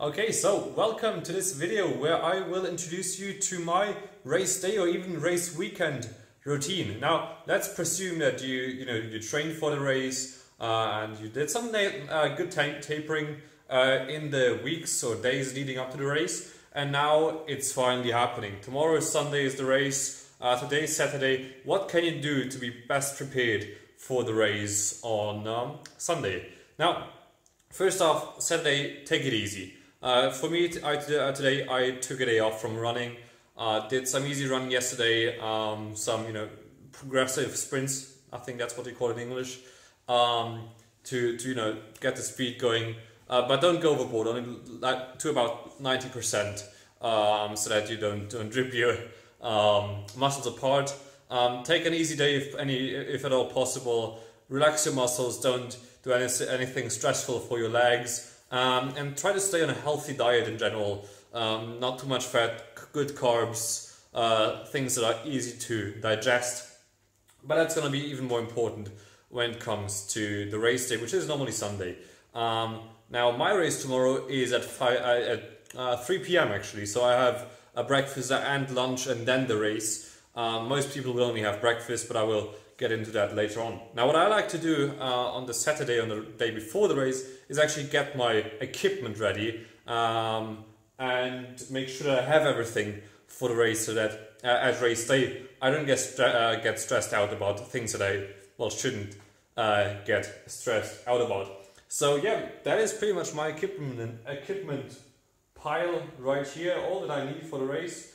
Okay, so welcome to this video where I will introduce you to my race day or even race weekend routine. Now, let's presume that you trained for the race and you did some good tapering in the weeks or days leading up to the race, and now it's finally happening. Tomorrow, Sunday, is the race. Today is Saturday. What can you do to be best prepared for the race on Sunday? Now, first off, Saturday, take it easy. For me, today I took a day off from running. Did some easy running yesterday. Some progressive sprints. I think that's what they call it in English. To get the speed going, but don't go overboard. Only to about 90%, so that you don't rip your muscles apart. Take an easy day if at all possible. Relax your muscles. Don't do anything stressful for your legs. And try to stay on a healthy diet in general. Not too much fat, good carbs, things that are easy to digest. But that's going to be even more important when it comes to the race day, which is normally Sunday. Now, my race tomorrow is at 3 p.m. actually, so I have a breakfast and lunch and then the race. Most people will only have breakfast, but I will get into that later on. Now, what I like to do on the Saturday, on the day before the race, is actually get my equipment ready and make sure that I have everything for the race, so that at race day I don't get stressed out about things that I shouldn't get stressed out about. So yeah, that is pretty much my equipment pile right here, all that I need for the race.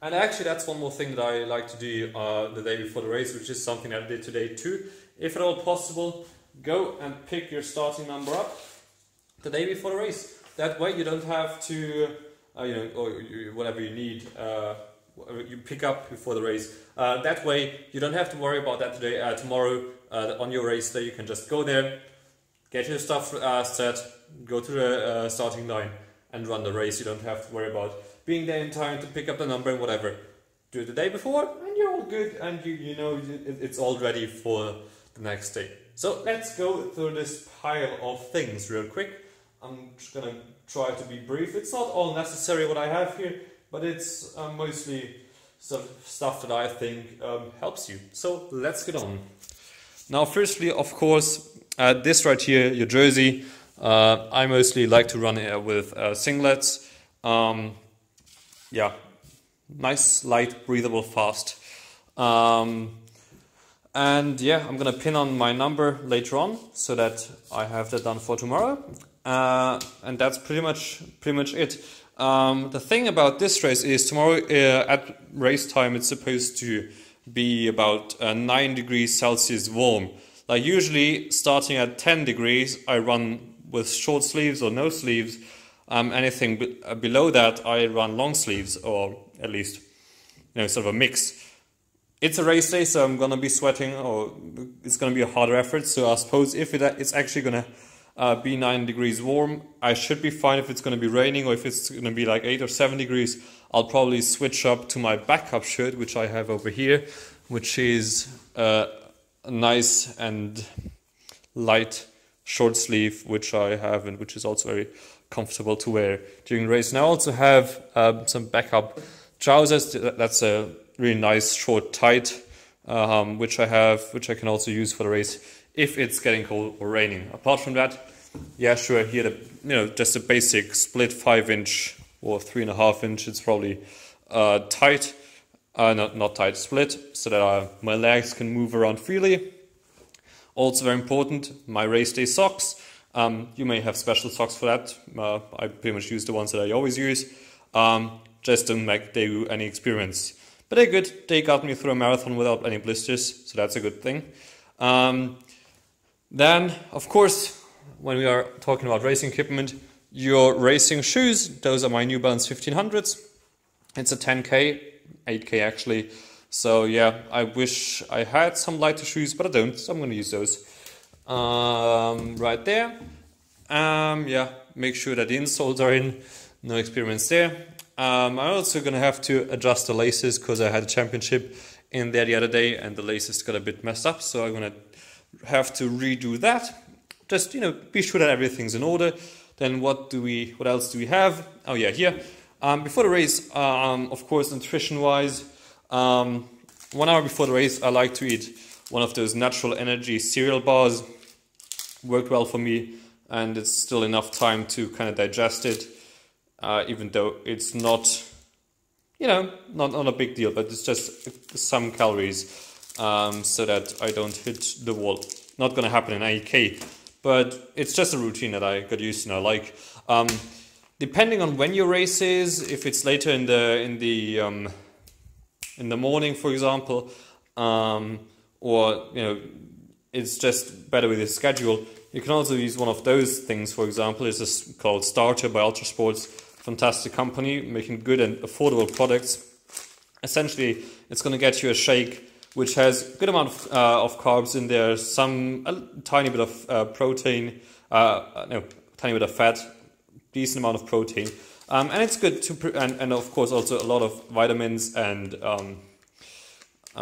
And actually, that's one more thing that I like to do the day before the race, which is something I did today too. If at all possible, go and pick your starting number up the day before the race. That way you don't have to, whatever you need, you pick up before the race. That way you don't have to worry about that today. Tomorrow on your race day, you can just go there, get your stuff set, go to the starting line and run the race. You don't have to worry about being there in time to pick up the number and whatever. Do it the day before and you're all good, and it's all ready for the next day. So let's go through this pile of things real quick. I'm just gonna try to be brief. It's not all necessary what I have here, but it's mostly stuff that I think helps you. So let's get on. Now, firstly, of course, this right here, your jersey. I mostly like to run with singlets. Yeah, nice, light, breathable, fast. And yeah, I'm gonna pin on my number later on so that I have that done for tomorrow. And that's pretty much it. The thing about this race is tomorrow at race time it's supposed to be about 9 degrees Celsius warm. Like usually starting at 10 degrees, I run with short sleeves or no sleeves. Anything below that, I run long sleeves, or at least, sort of a mix. It's a race day, so I'm gonna be sweating, or it's gonna be a harder effort. So I suppose if it's actually gonna be 9 degrees warm, I should be fine. If it's gonna be raining, or if it's gonna be like 8 or 7 degrees, I'll probably switch up to my backup shirt, which I have over here, which is a nice and light short sleeve, which I have, and which is also very comfortable to wear during the race. And I also have some backup trousers. That's a really nice short tight, which I can also use for the race if it's getting cold or raining. Apart from that, yeah, sure, here just a basic split 5-inch or 3.5-inch. It's probably tight, not tight, split, so that my legs can move around freely. Also very important, my race day socks. You may have special socks for that. I pretty much use the ones that I always use. Just don't make they any experience. But they're good. They got me through a marathon without any blisters, so that's a good thing. Then, of course, when we are talking about racing equipment, your racing shoes. Those are my New Balance 1500s. It's a 10K, 8K actually. So yeah, I wish I had some lighter shoes, but I don't, so I'm going to use those. Right there. Yeah, make sure that the insoles are in. No experiments there. I'm also going to have to adjust the laces because I had a championship in there the other day and the laces got a bit messed up, so I'm going to have to redo that. Just, be sure that everything's in order. Then what else do we have? Oh yeah, here. Before the race, of course, nutrition-wise, 1 hour before the race, I like to eat one of those natural energy cereal bars. Worked well for me, and it's still enough time to kind of digest it, even though it's not, not a big deal, but it's just some calories, so that I don't hit the wall. Not going to happen in any case, but it's just a routine that I got used to and I like. Depending on when your race is, if it's later in the morning, for example, or it's just better with your schedule, you can also use one of those things. For example, it's just called Starter by Ultrasports, fantastic company making good and affordable products. Essentially, it's going to get you a shake which has a good amount of carbs in there, a tiny bit of protein, tiny bit of fat, decent amount of protein, and it's good and of course also a lot of vitamins and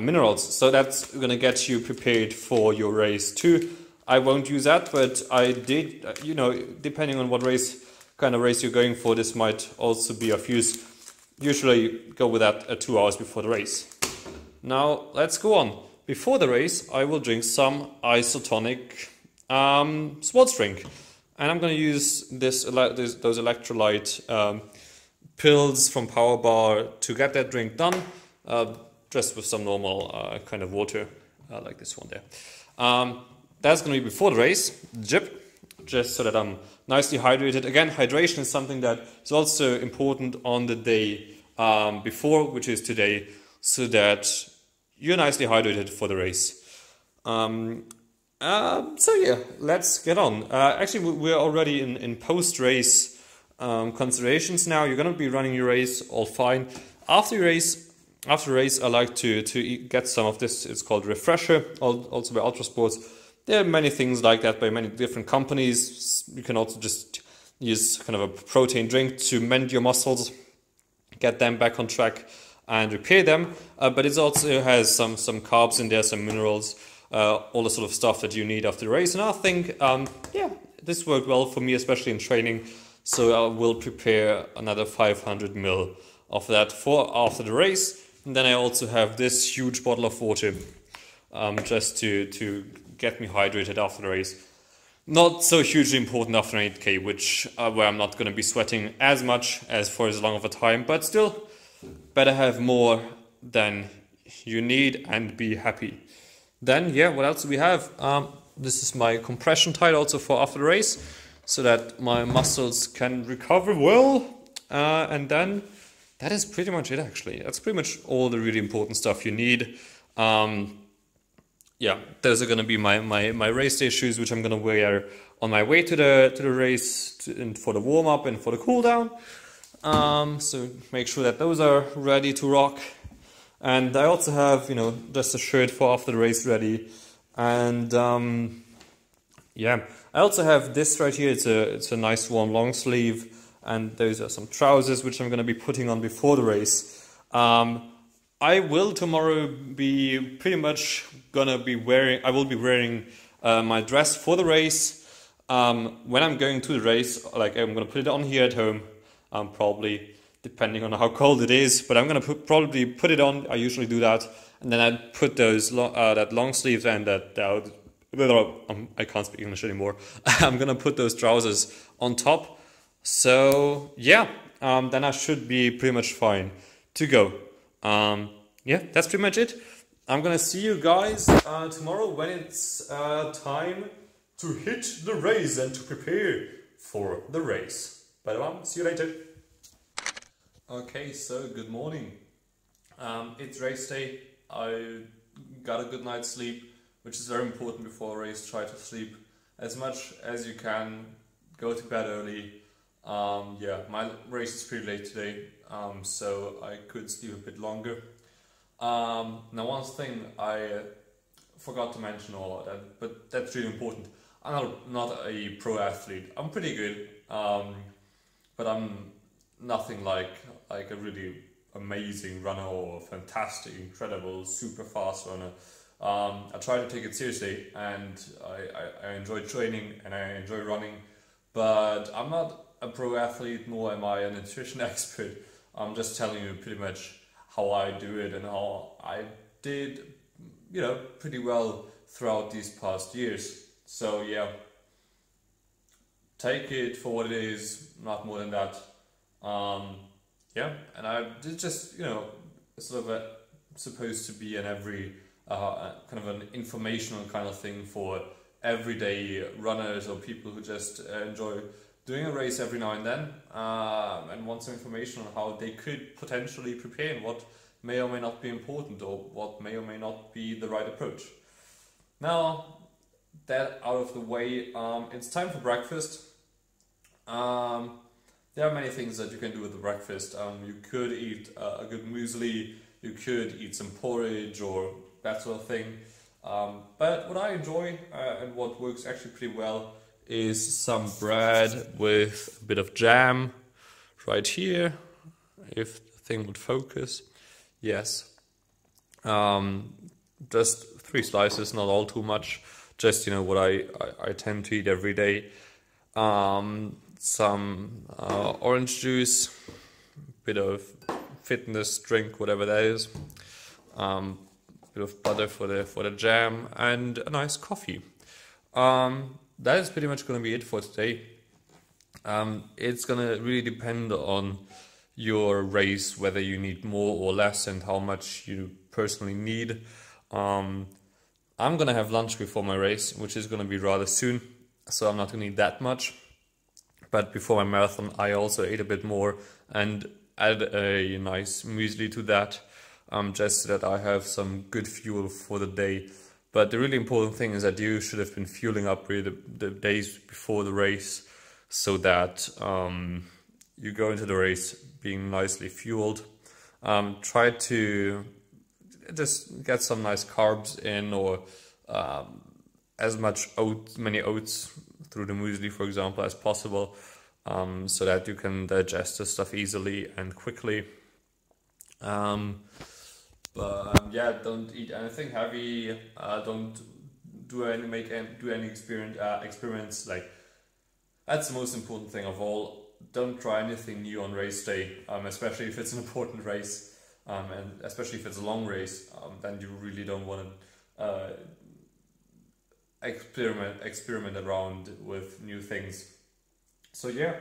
minerals. So that's going to get you prepared for your race too. I won't use that, but I did, depending on what kind of race you're going for, this might also be of use. Usually go with that 2 hours before the race. Now let's go on. Before the race, I will drink some isotonic sports drink. And I'm going to use those electrolyte pills from Power Bar to get that drink done, just with some normal kind of water, like this one there. That's going to be before the race, just so that I'm nicely hydrated. Again, hydration is something that is also important on the day before, which is today, so that you're nicely hydrated for the race. So yeah, let's get on. Actually, we're already in post-race considerations now. You're going to be running your race all fine. After race, I like to get some of this. It's called Refresher, also by Ultrasports. There are many things like that by many different companies. You can also just use kind of a protein drink to mend your muscles, get them back on track and repair them. But it also has some carbs in there, some minerals, all the sort of stuff that you need after the race. And I think, this worked well for me, especially in training. So I will prepare another 500 ml of that for after the race. And then I also have this huge bottle of water, just to get me hydrated after the race. Not so hugely important after an 8K, where I'm not going to be sweating as much as for as long of a time, but still better have more than you need and be happy. Then, what else do we have? This is my compression tide also for after the race, so that my muscles can recover well. And then that is pretty much it, actually. That's pretty much all the really important stuff you need. Those are going to be my race day shoes, which I'm going to wear on my way to the race and for the warm up and for the cool down. So make sure that those are ready to rock. And I also have, just a shirt for after the race ready. And I also have this right here. It's a nice warm long sleeve. And those are some trousers which I'm going to be putting on before the race. I will tomorrow be pretty much gonna be wearing. I will be wearing my dress for the race. When I'm going to the race, like I'm gonna put it on here at home. Probably depending on how cold it is, but I'm gonna probably put it on. I usually do that, and then I put those that long sleeve and that. I can't speak English anymore. I'm gonna put those trousers on top. So then I should be pretty much fine to go. That's pretty much it. I'm gonna see you guys tomorrow when it's time to hit the race and to prepare for the race. Bye-bye, see you later. Okay, so good morning. It's race day. I got a good night's sleep, which is very important before a race. Try to sleep as much as you can. Go to bed early. My race is pretty late today, so I could sleep a bit longer. Now one thing I forgot to mention all of that, but that's really important. I'm not a pro athlete. I'm pretty good, but I'm nothing like a really amazing runner or fantastic, incredible, super fast runner. I try to take it seriously, and I enjoy training and I enjoy running. but I'm not a pro athlete, nor am I a nutrition expert. I'm just telling you pretty much how I do it and how I did, you know, pretty well throughout these past years. So yeah, take it for what it is, not more than that. Yeah, and I did just, you know, sort of supposed to be an every kind of an informational kind of thing for everyday runners or people who just enjoy doing a race every now and then, and want some information on how they could potentially prepare and what may or may not be important or what may or may not be the right approach. Now, that out of the way, it's time for breakfast. There are many things that you can do with the breakfast. You could eat a good muesli, you could eat some porridge or that sort of thing. But what I enjoy and what works actually pretty well is some bread with a bit of jam right here, if the thing would focus. Yes. Just 3 slices, not all too much. Just, you know, what I tend to eat every day. Some orange juice, bit of fitness drink, whatever that is. Bit of butter for the jam, and a nice coffee. That is pretty much going to be it for today. It's going to really depend on your race, whether you need more or less and how much you personally need. I'm going to have lunch before my race, which is going to be rather soon, so I'm not going to need that much. But before my marathon, I also ate a bit more and added a nice muesli to that, just so that I have some good fuel for the day. But the really important thing is that you should have been fueling up really the days before the race, so that you go into the race being nicely fueled. Try to just get some nice carbs in, or as many oats through the muesli, for example, as possible, so that you can digest the stuff easily and quickly. But yeah, don't eat anything heavy. Don't do any experiments. Like, that's the most important thing of all. Don't try anything new on race day, especially if it's an important race, and especially if it's a long race. Then you really don't want to experiment around with new things. So yeah,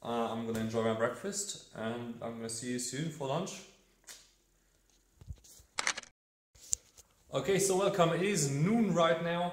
I'm gonna enjoy my breakfast, and I'm gonna see you soon for lunch. Okay, so welcome. It is noon right now,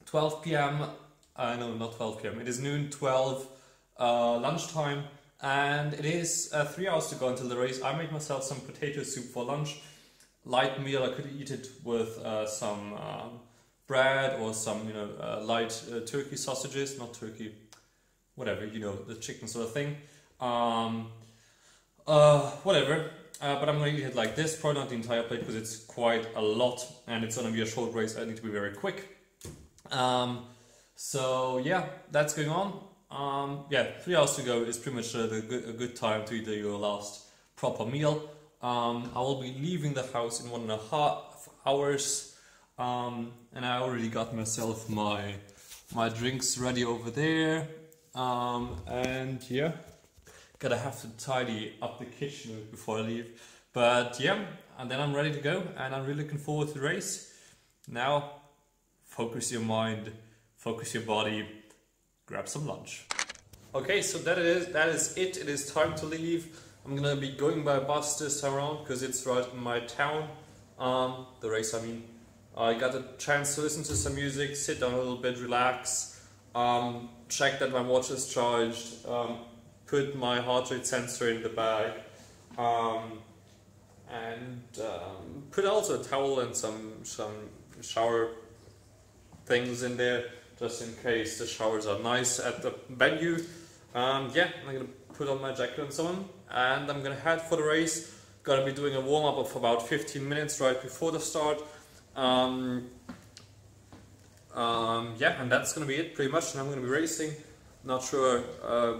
12 p.m. No, not 12 p.m. It is noon, 12 lunchtime, and it is 3 hours to go until the race. I made myself some potato soup for lunch. Light meal. I could eat it with some bread or some, you know, light turkey sausages, not turkey, whatever, you know, the chicken sort of thing. Whatever. But I'm going to eat it like this, probably not the entire plate because it's quite a lot and it's going to be a short race. I need to be very quick. So yeah, that's going on. Yeah, 3 hours to go is pretty much a good time to eat your last proper meal. I will be leaving the house in 1.5 hours, and I already got myself my drinks ready over there. And yeah, gotta have to tidy up the kitchen before I leave. But yeah, and then I'm ready to go, and I'm really looking forward to the race. Now, focus your mind, focus your body, grab some lunch. Okay, so that is it. It is time to leave. I'm gonna be going by bus this time around because it's right in my town. The race, I mean. I got a chance to listen to some music, sit down a little bit, relax, check that my watch is charged, put my heart rate sensor in the bag, and put also a towel and some shower things in there, just in case the showers are nice at the venue. Yeah, I'm gonna put on my jacket and so on, and I'm gonna head for the race. Gonna be doing a warm-up of about 15 minutes right before the start. Yeah, and that's gonna be it pretty much, and I'm gonna be racing. Not sure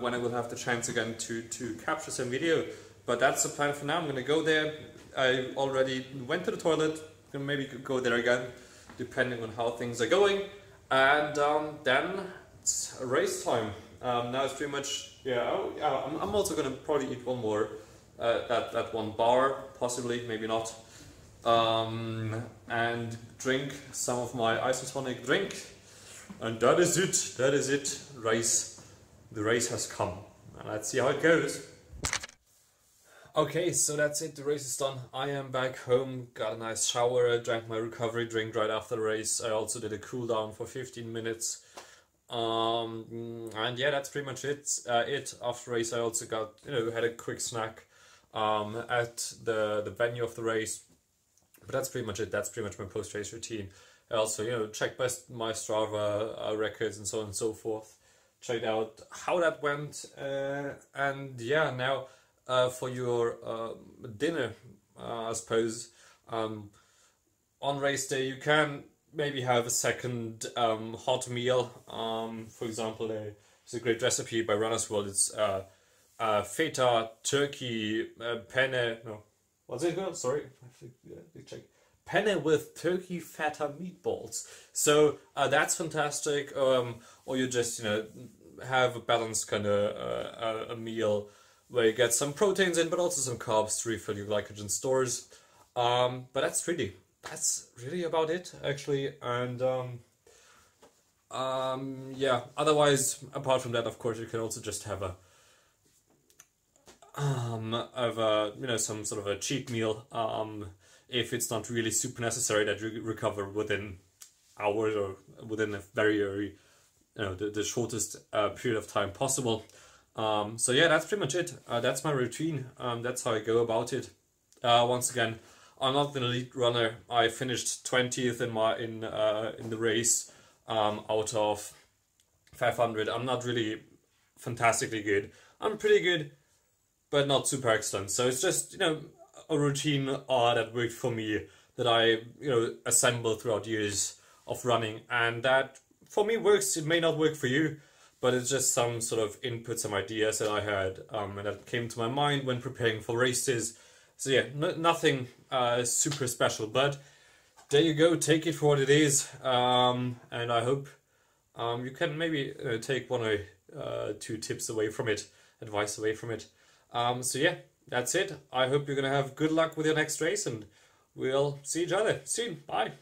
when I will have the chance again to capture some video, but that's the plan for now. I'm gonna go there. I already went to the toilet, gonna maybe go there again, depending on how things are going, and then it's race time. Now it's pretty much, yeah, I'm also gonna probably eat one more, that one bar, possibly, maybe not, and drink some of my isotonic drink, and that is it, the race has come, and let's see how it goes. Okay, so that's it, the race is done. I am back home, got a nice shower, I drank my recovery drink right after the race. I also did a cool down for 15 minutes. And yeah, that's pretty much it. After the race, I also got, had a quick snack at the venue of the race. But that's pretty much it. That's pretty much my post-race routine. I also, checked my Strava records and so on and so forth. Checked out how that went. And yeah, now for your dinner, I suppose, on race day you can maybe have a second hot meal. For example, there's a great recipe by Runner's World. It's feta, turkey, penne. No, what's it called? Sorry, I have to check. Penne with turkey feta meatballs. So that's fantastic. Or you just have a balanced kind of a meal where you get some proteins in, but also some carbs to refill your glycogen stores. But that's really about it, actually. And yeah, otherwise, apart from that, of course, you can also just have some sort of a cheat meal, if it's not really super necessary that you recover within hours or within a very the shortest period of time possible. So yeah, that's pretty much it. That's my routine. That's how I go about it. Once again, I'm not an elite runner. I finished 20th in the race, out of 500. I'm not really fantastically good. I'm pretty good, but not super excellent. So it's just a routine that worked for me, that I assembled throughout years of running, and that for me works. It may not work for you, but it's just some sort of input, some ideas that I had, and that came to my mind when preparing for races. So yeah, nothing super special, but there you go, take it for what it is, and I hope you can maybe take one or two tips away from it, advice away from it. So yeah, that's it. I hope you're gonna have good luck with your next race, and we'll see each other soon. Bye.